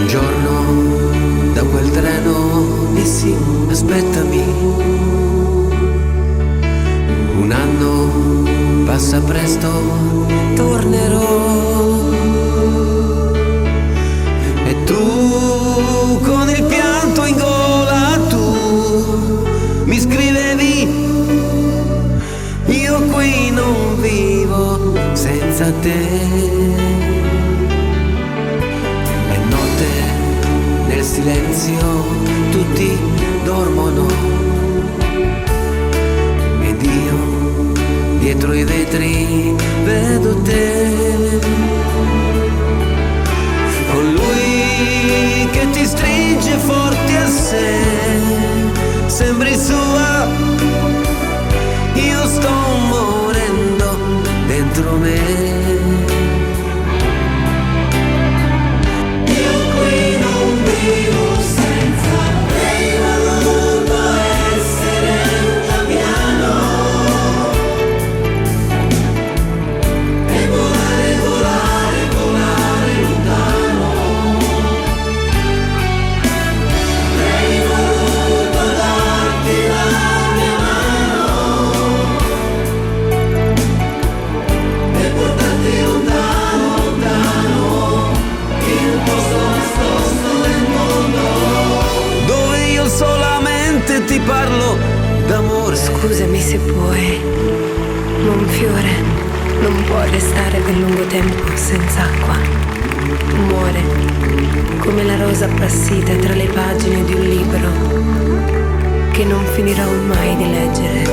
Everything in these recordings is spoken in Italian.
Un giorno da quel treno dissi aspettami. Un anno passa presto, tornerò. E tu con il pianto in gola tu mi scrivevi, io qui non vivo senza te. Nel silenzio tutti dormono ed io dietro i vetri vedo te, con lui che ti stringe forte a sé, sembri sua, io sto morendo dentro me. Ti parlo d'amore. Scusami se puoi, ma un fiore non può restare per lungo tempo senza acqua. Muore come la rosa appassita tra le pagine di un libro che non finirò mai di leggere.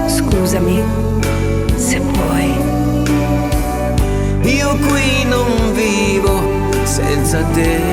Scusami se puoi. Io qui non vivo senza te.